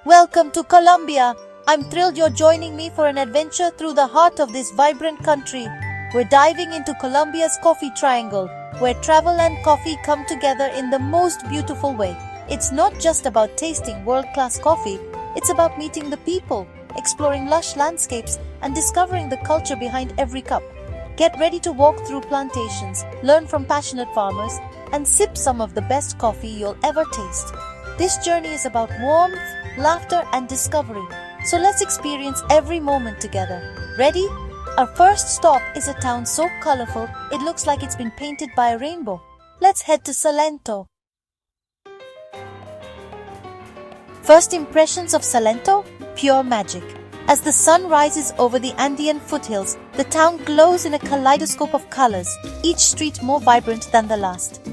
Welcome to Colombia. I'm thrilled you're joining me for an adventure through the heart of this vibrant country. We're diving into Colombia's coffee triangle, where travel and coffee come together in the most beautiful way. It's not just about tasting world-class coffee, it's about meeting the people, exploring lush landscapes, and discovering the culture behind every cup. Get ready to walk through plantations, learn from passionate farmers, and sip some of the best coffee you'll ever taste. This journey is about warmth, laughter, and discovery. So let's experience every moment together. Ready? Our first stop is a town so colorful it looks like it's been painted by a rainbow. Let's head to Salento. First impressions of Salento? Pure magic. As the sun rises over the Andean foothills, the town glows in a kaleidoscope of colors, each street more vibrant than the last.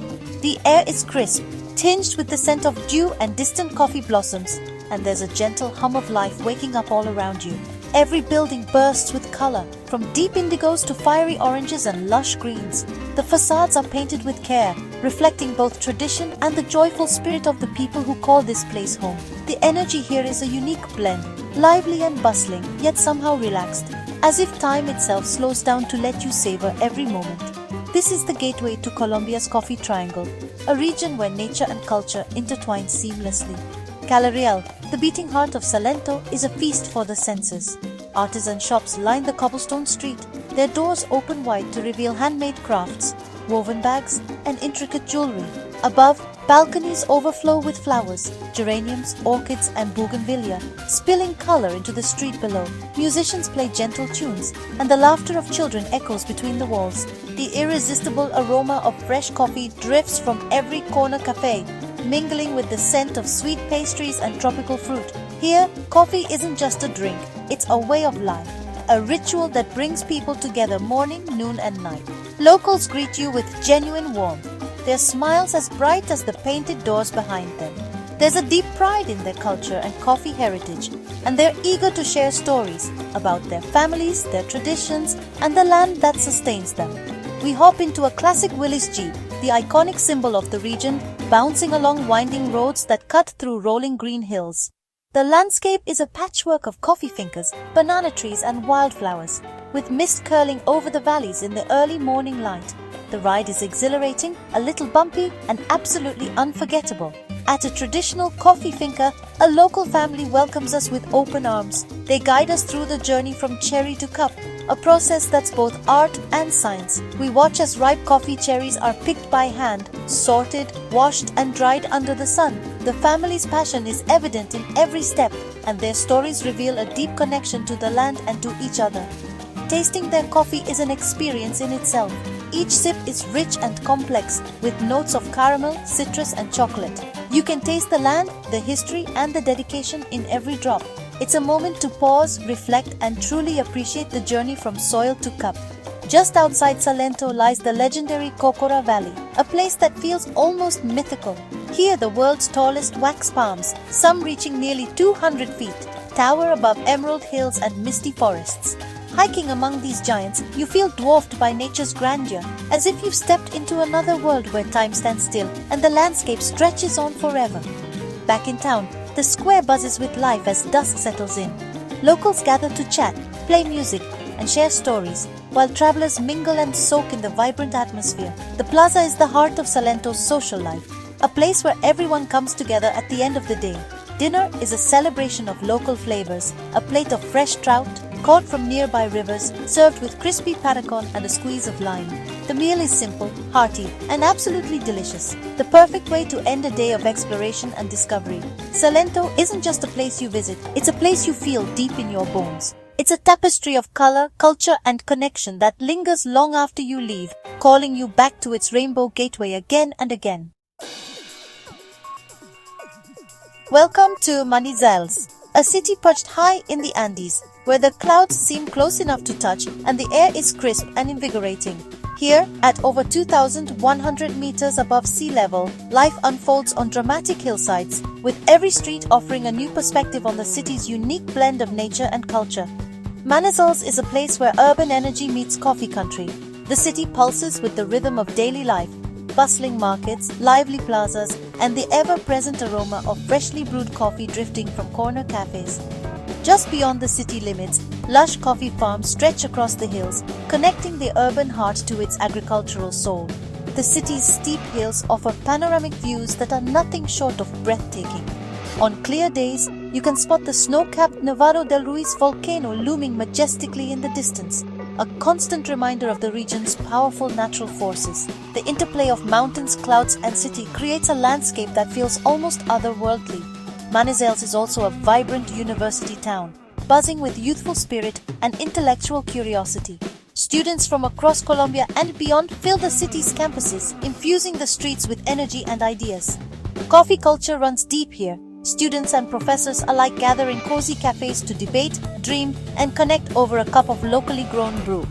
The air is crisp, tinged with the scent of dew and distant coffee blossoms, and there's a gentle hum of life waking up all around you. Every building bursts with color, from deep indigos to fiery oranges and lush greens. The facades are painted with care, reflecting both tradition and the joyful spirit of the people who call this place home. The energy here is a unique blend, lively and bustling, yet somehow relaxed, as if time itself slows down to let you savor every moment. This is the gateway to Colombia's coffee triangle, a region where nature and culture intertwine seamlessly. Calarial, the beating heart of Salento, is a feast for the senses. Artisan shops line the cobblestone street, their doors open wide to reveal handmade crafts, woven bags, and intricate jewelry. Above, balconies overflow with flowers, geraniums, orchids, and bougainvillea, spilling color into the street below. Musicians play gentle tunes, and the laughter of children echoes between the walls. The irresistible aroma of fresh coffee drifts from every corner cafe, mingling with the scent of sweet pastries and tropical fruit. Here, coffee isn't just a drink, it's a way of life, a ritual that brings people together morning, noon, and night. Locals greet you with genuine warmth, their smiles as bright as the painted doors behind them. There's a deep pride in their culture and coffee heritage, and they're eager to share stories about their families, their traditions, and the land that sustains them. We hop into a classic Willys Jeep, the iconic symbol of the region, bouncing along winding roads that cut through rolling green hills. The landscape is a patchwork of coffee fincas, banana trees, and wildflowers, with mist curling over the valleys in the early morning light. The ride is exhilarating, a little bumpy, and absolutely unforgettable. At a traditional coffee finca, a local family welcomes us with open arms. They guide us through the journey from cherry to cup, a process that's both art and science. We watch as ripe coffee cherries are picked by hand, sorted, washed, and dried under the sun. The family's passion is evident in every step, and their stories reveal a deep connection to the land and to each other. Tasting their coffee is an experience in itself. Each sip is rich and complex, with notes of caramel, citrus, and chocolate. You can taste the land, the history, and the dedication in every drop. It's a moment to pause, reflect, and truly appreciate the journey from soil to cup. Just outside Salento lies the legendary Cocora Valley, a place that feels almost mythical. Here, the world's tallest wax palms, some reaching nearly 200 feet, tower above emerald hills and misty forests. Hiking among these giants, you feel dwarfed by nature's grandeur, as if you've stepped into another world where time stands still and the landscape stretches on forever. Back in town, the square buzzes with life as dusk settles in. Locals gather to chat, play music, and share stories, while travelers mingle and soak in the vibrant atmosphere. The plaza is the heart of Salento's social life, a place where everyone comes together at the end of the day. Dinner is a celebration of local flavors, a plate of fresh trout, caught from nearby rivers, served with crispy patacon and a squeeze of lime. The meal is simple, hearty, and absolutely delicious, the perfect way to end a day of exploration and discovery. Salento isn't just a place you visit, it's a place you feel deep in your bones. It's a tapestry of color, culture, and connection that lingers long after you leave, calling you back to its rainbow gateway again and again. Welcome to Manizales, a city perched high in the Andes, where the clouds seem close enough to touch and the air is crisp and invigorating. Here, at over 2,100 meters above sea level, life unfolds on dramatic hillsides, with every street offering a new perspective on the city's unique blend of nature and culture. Manizales is a place where urban energy meets coffee country. The city pulses with the rhythm of daily life, bustling markets, lively plazas, and the ever-present aroma of freshly brewed coffee drifting from corner cafes. Just beyond the city limits, lush coffee farms stretch across the hills, connecting the urban heart to its agricultural soul. The city's steep hills offer panoramic views that are nothing short of breathtaking. On clear days, you can spot the snow-capped Nevado del Ruiz volcano looming majestically in the distance, a constant reminder of the region's powerful natural forces. The interplay of mountains, clouds, and city creates a landscape that feels almost otherworldly. Manizales is also a vibrant university town, buzzing with youthful spirit and intellectual curiosity. Students from across Colombia and beyond fill the city's campuses, infusing the streets with energy and ideas. Coffee culture runs deep here. Students and professors alike gather in cozy cafes to debate, dream, and connect over a cup of locally grown brew.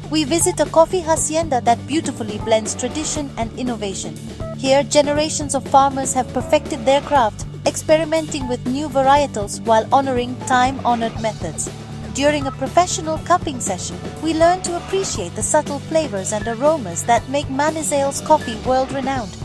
We visit a coffee hacienda that beautifully blends tradition and innovation. Here, generations of farmers have perfected their craft, experimenting with new varietals while honoring time-honored methods. During a professional cupping session, we learn to appreciate the subtle flavors and aromas that make Manizales coffee world-renowned.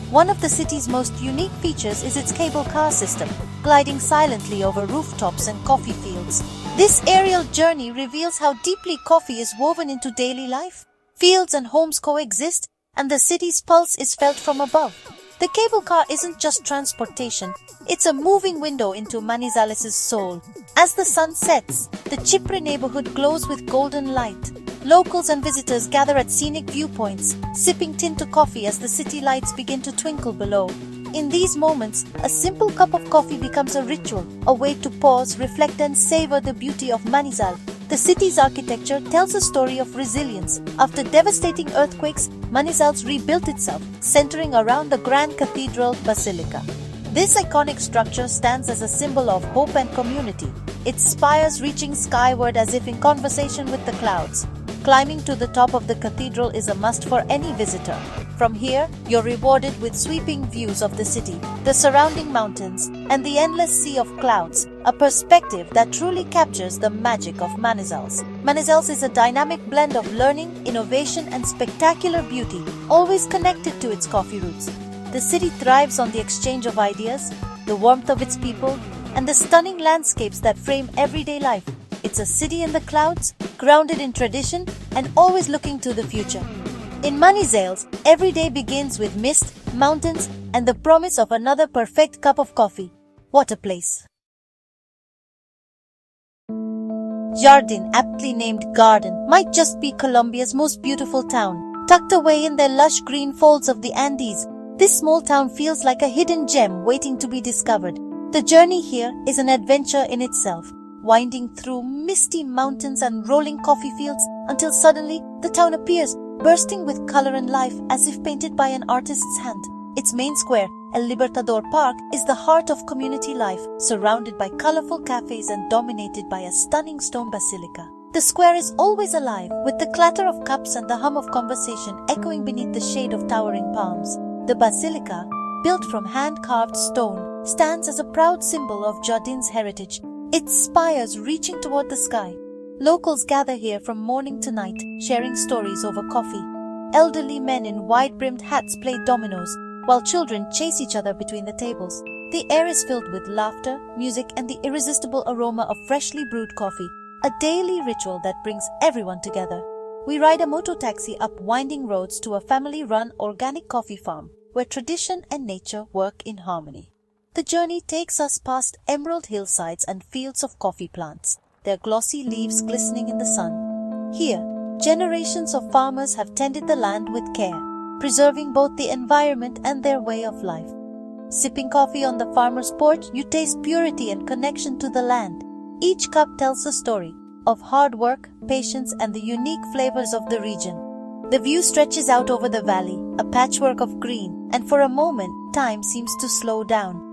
One of the city's most unique features is its cable car system, gliding silently over rooftops and coffee fields. This aerial journey reveals how deeply coffee is woven into daily life. Fields and homes coexist, and the city's pulse is felt from above. The cable car isn't just transportation, it's a moving window into Manizales' soul. As the sun sets, the Chipre neighborhood glows with golden light. Locals and visitors gather at scenic viewpoints, sipping tinto coffee as the city lights begin to twinkle below. In these moments, a simple cup of coffee becomes a ritual, a way to pause, reflect, and savor the beauty of Manizales. The city's architecture tells a story of resilience. After devastating earthquakes, Manizales rebuilt itself, centering around the Grand Cathedral Basilica. This iconic structure stands as a symbol of hope and community, its spires reaching skyward as if in conversation with the clouds. Climbing to the top of the cathedral is a must for any visitor. From here, you're rewarded with sweeping views of the city, the surrounding mountains, and the endless sea of clouds, a perspective that truly captures the magic of Manizales. Manizales is a dynamic blend of learning, innovation, and spectacular beauty, always connected to its coffee roots. The city thrives on the exchange of ideas, the warmth of its people, and the stunning landscapes that frame everyday life. It's a city in the clouds, grounded in tradition, and always looking to the future. In Manizales, every day begins with mist, mountains, and the promise of another perfect cup of coffee. What a place! Jardin, aptly named Garden, might just be Colombia's most beautiful town. Tucked away in the lush green folds of the Andes, this small town feels like a hidden gem waiting to be discovered. The journey here is an adventure in itself, winding through misty mountains and rolling coffee fields until suddenly the town appears, bursting with color and life as if painted by an artist's hand. Its main square, El Libertador Park, is the heart of community life, surrounded by colorful cafes and dominated by a stunning stone basilica. The square is always alive, with the clatter of cups and the hum of conversation echoing beneath the shade of towering palms. The basilica, built from hand-carved stone, stands as a proud symbol of Jardin's heritage, its spires reaching toward the sky. Locals gather here from morning to night, sharing stories over coffee. Elderly men in wide-brimmed hats play dominoes, while children chase each other between the tables. The air is filled with laughter, music, and the irresistible aroma of freshly brewed coffee, a daily ritual that brings everyone together. We ride a moto taxi up winding roads to a family-run organic coffee farm, where tradition and nature work in harmony. The journey takes us past emerald hillsides and fields of coffee plants, their glossy leaves glistening in the sun. Here, generations of farmers have tended the land with care, preserving both the environment and their way of life. Sipping coffee on the farmer's porch, you taste purity and connection to the land. Each cup tells a story of hard work, patience, and the unique flavors of the region. The view stretches out over the valley, a patchwork of green, and for a moment, time seems to slow down.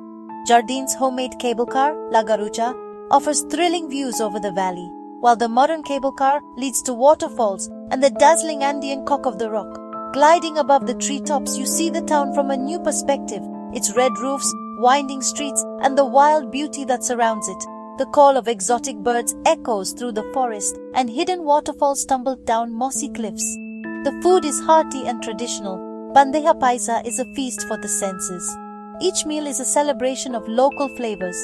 Jardin's homemade cable car, La Garucha, offers thrilling views over the valley, while the modern cable car leads to waterfalls and the dazzling Andean cock of the rock. Gliding above the treetops, you see the town from a new perspective, its red roofs, winding streets, and the wild beauty that surrounds it. The call of exotic birds echoes through the forest, and hidden waterfalls tumble down mossy cliffs. The food is hearty and traditional, bandeja paisa is a feast for the senses. Each meal is a celebration of local flavors.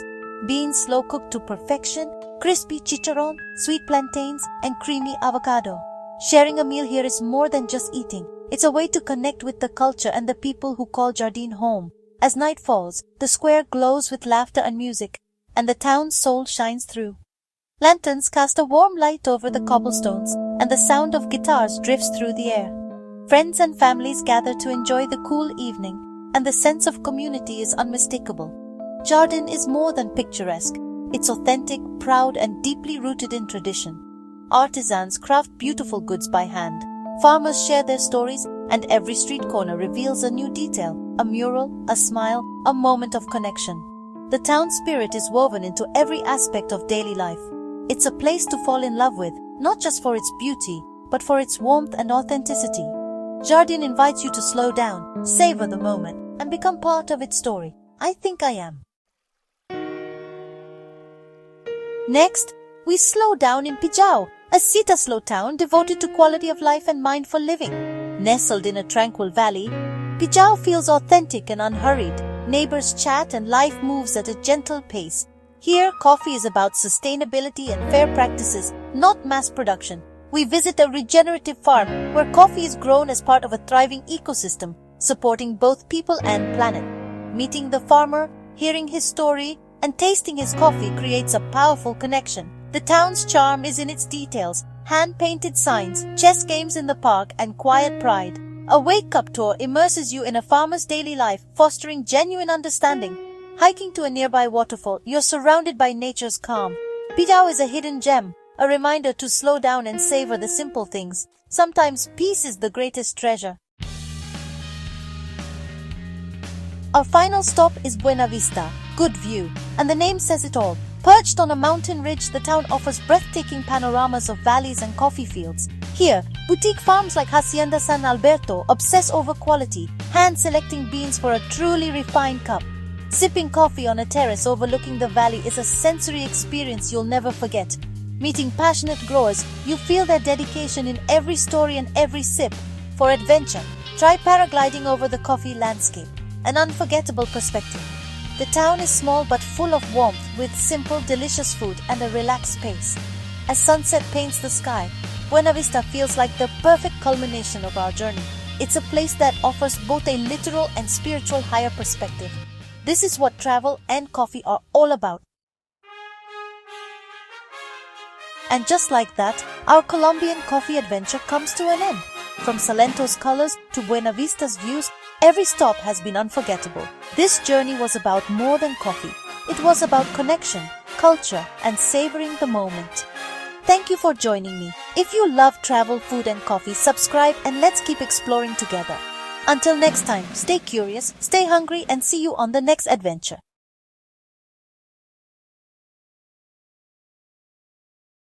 Beans slow-cooked to perfection, crispy chicharron, sweet plantains, and creamy avocado. Sharing a meal here is more than just eating. It's a way to connect with the culture and the people who call Jardin home. As night falls, the square glows with laughter and music, and the town's soul shines through. Lanterns cast a warm light over the cobblestones, and the sound of guitars drifts through the air. Friends and families gather to enjoy the cool evening, and the sense of community is unmistakable. Jardin is more than picturesque. It's authentic, proud, and deeply rooted in tradition. Artisans craft beautiful goods by hand. Farmers share their stories, and every street corner reveals a new detail, a mural, a smile, a moment of connection. The town spirit is woven into every aspect of daily life. It's a place to fall in love with, not just for its beauty, but for its warmth and authenticity. Jardin invites you to slow down, savor the moment, and become part of its story. I think I am. Next, we slow down in Pijao, a sit-slow town devoted to quality of life and mindful living. Nestled in a tranquil valley, Pijao feels authentic and unhurried. Neighbors chat and life moves at a gentle pace. Here, coffee is about sustainability and fair practices, not mass production. We visit a regenerative farm where coffee is grown as part of a thriving ecosystem, supporting both people and planet. Meeting the farmer, hearing his story, and tasting his coffee creates a powerful connection. The town's charm is in its details, hand-painted signs, chess games in the park, and quiet pride. A wake-up tour immerses you in a farmer's daily life, fostering genuine understanding. Hiking to a nearby waterfall, you're surrounded by nature's calm. Pijao is a hidden gem, a reminder to slow down and savor the simple things. Sometimes peace is the greatest treasure. Our final stop is Buenavista, good view, and the name says it all. Perched on a mountain ridge, the town offers breathtaking panoramas of valleys and coffee fields. Here, boutique farms like Hacienda San Alberto obsess over quality, hand-selecting beans for a truly refined cup. Sipping coffee on a terrace overlooking the valley is a sensory experience you'll never forget. Meeting passionate growers, you feel their dedication in every story and every sip. For adventure, try paragliding over the coffee landscape, an unforgettable perspective. The town is small but full of warmth, with simple, delicious food and a relaxed pace. As sunset paints the sky, Buenavista feels like the perfect culmination of our journey. It's a place that offers both a literal and spiritual higher perspective. This is what travel and coffee are all about. And just like that, our Colombian coffee adventure comes to an end. From Salento's colors to Buenavista's views, every stop has been unforgettable. This journey was about more than coffee. It was about connection, culture, and savoring the moment. Thank you for joining me. If you love travel, food, and coffee, subscribe and let's keep exploring together. Until next time, stay curious, stay hungry, and see you on the next adventure.